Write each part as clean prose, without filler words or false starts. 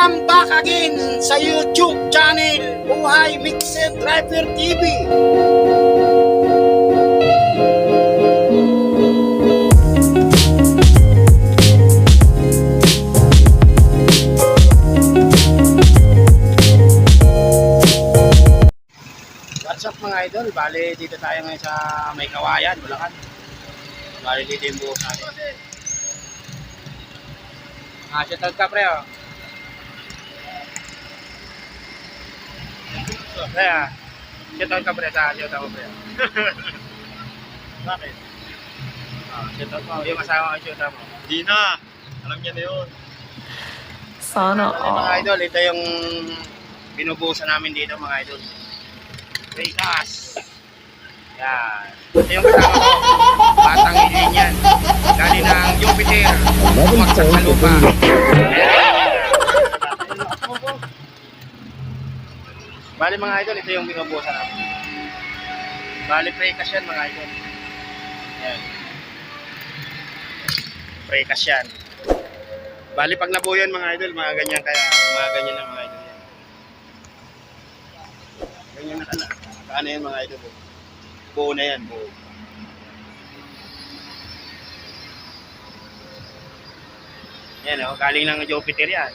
Welcome back again sa YouTube channel Buhay Mixed Driver TV. What's up mga idol? Bale dito tayo ngayon sa May Kawayan, Bulacan. Bale dito yung buhok natin. Shoutout ka pre oh. Kaya, shoutout ka pre sa shoutout mo pre. Bakit? Shoutout mo, yung asawa ko shoutout mo. Di na. Alam niya na yun. Sana Mga idol, ito yung binubuhusan namin dito mga idol. Ritas. Yan. Ito yung kasama ko. Batang ilin yan. Galing ng Jupiter. Bumagsak sa lupa. Bali mga idol, ito yung binubuhusan namin. Bali prekas yan mga idol. Yan. Prekas yan. Bali pag nabuo yan mga idol, mga ganyan kaya, mga ganyan na mga idol yan. Ganyan na ano yan mga idol. Buo na yan, buo. Yan o, galing ng Jupiter yan.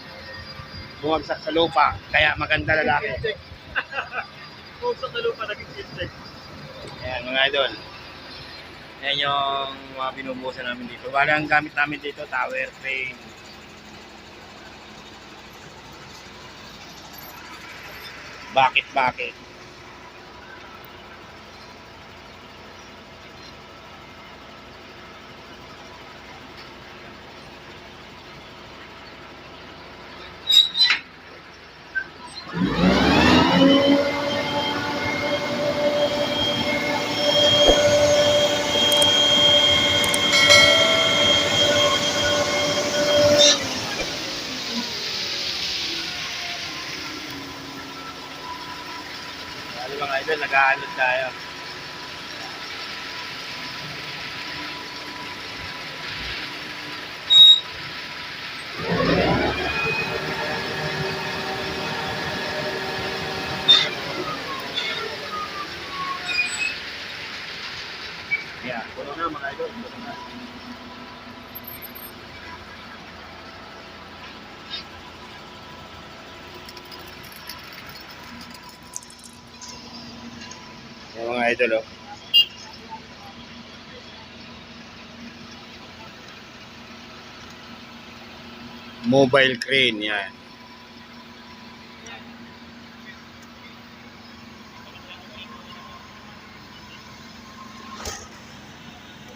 Bumagsak sa lupa, kaya maganda lalaki. Bumagsak sa lupa, naging insect. Yan mga idol. Yan yung mga binubuhusan namin dito. Bali ang gamit namin dito, tower crane. Bakit? Ano mga idol, nag-aanod tayo. Yeah, puno na mga idol, puno na. Yan mga idol oh. Mobile crane yan.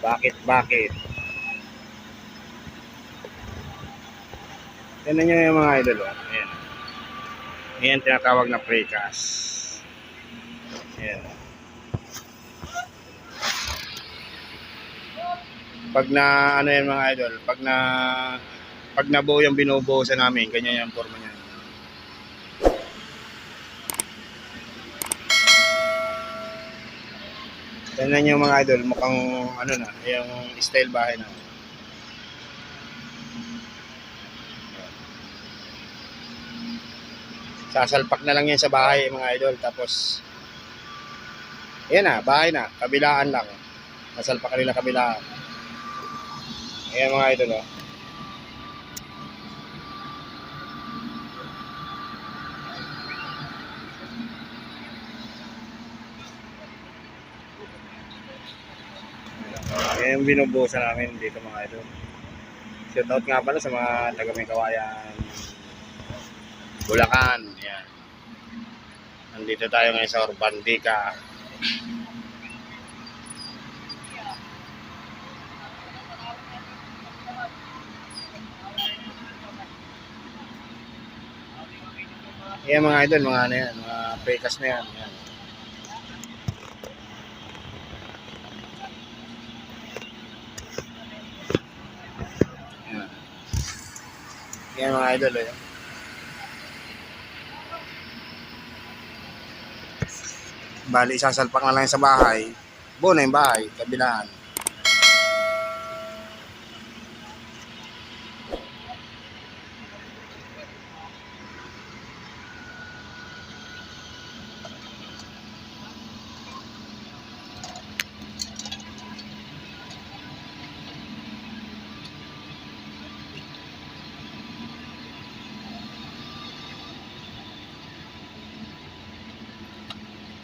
Bakit? Tignan nyo yung mga idol oh. Ayan. Ayan tinatawag na precast. Ayan. Pag na ano yan mga idol, pag nabuo yung binubuhusan namin, ganyan yung forma niya. Tignan nyo mga idol, mukhang ano na, yung style bahay na. Sasalpak na lang yan sa bahay mga idol, tapos ayan na, bahay na, kabilaan lang. Sasalpak nila kabilaan. Ayan mga idol oh. Ayan yung binubuhusan namin dito mga idol. Shoutout nga pala sa mga taga May Kawayan, Bulacan. Ayan. Nandito tayo ngayon sa Urbandika. Ayan mga idol, mga ano yan, mga precast na yan. Ayan. Ayan mga idol. Ayan. Bali, sasalpak na lang sa bahay. Buo na yung bahay, kabilaan.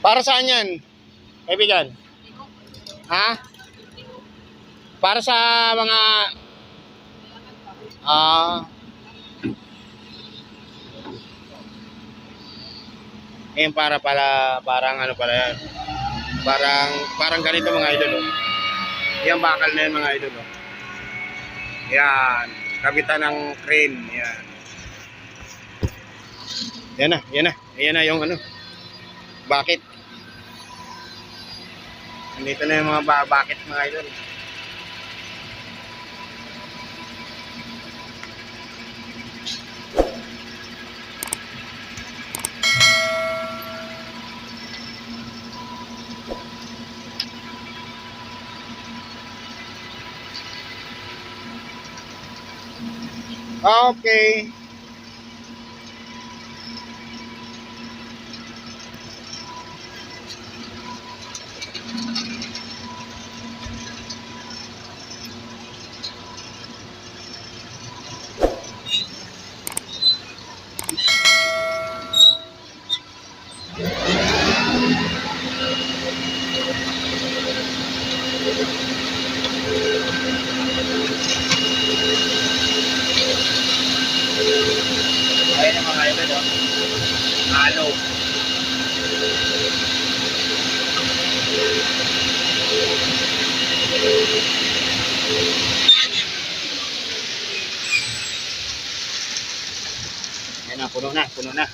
Para saan yan? Kaibigan? Ha? Para sa mga... Ngayon parang ano pala yan. Parang ganito mga idol. Oh. Yan bakal na yan mga idol. Oh. Yan. Kabitan ng crane. Yan. Yan na. Yan na yung ano. Bakit? Nandito na yung mga bakit mga idol. Okay. Ayan ang mga idol, oh. Halo. Ayan na, puno na.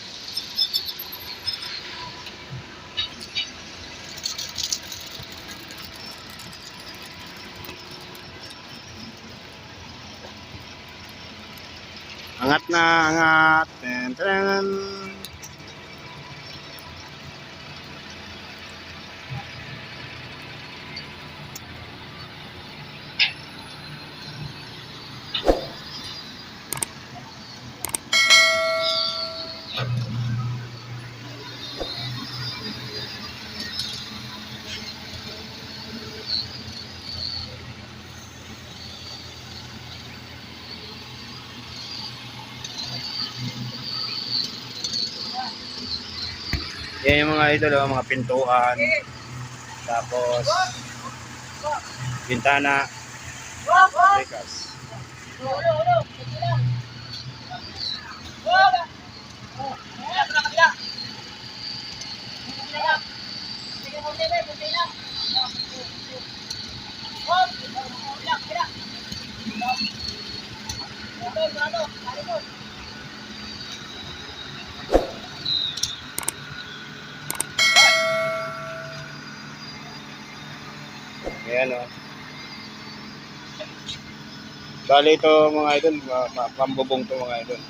Angat na, angat. Ten. Yan yung mga idol, oh, mga pintuan. Tapos bintana. Breakers. Ayan, oh. Bali ito mga idol, pambubong to mga idol.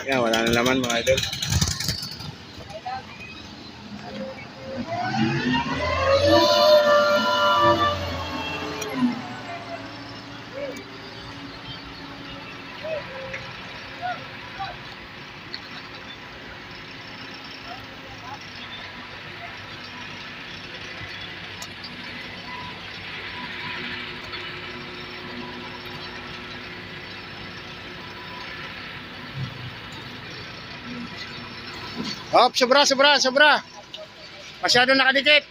Yan, wala na laman mga idol. Hop, sobra. Masyado nakadikit.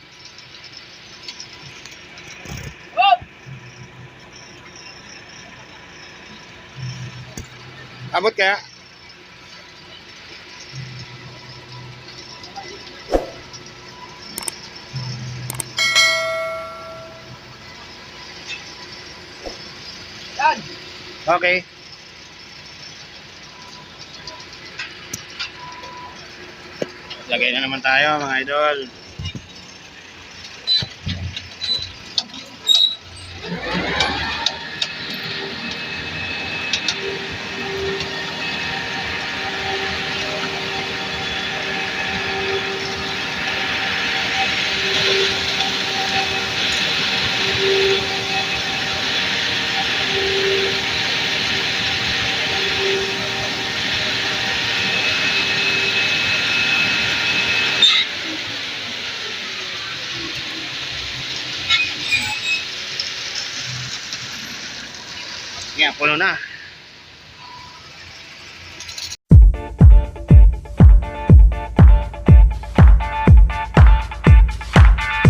Abot kaya? Okay. Lagay na naman tayo mga idol. Yan, puno na.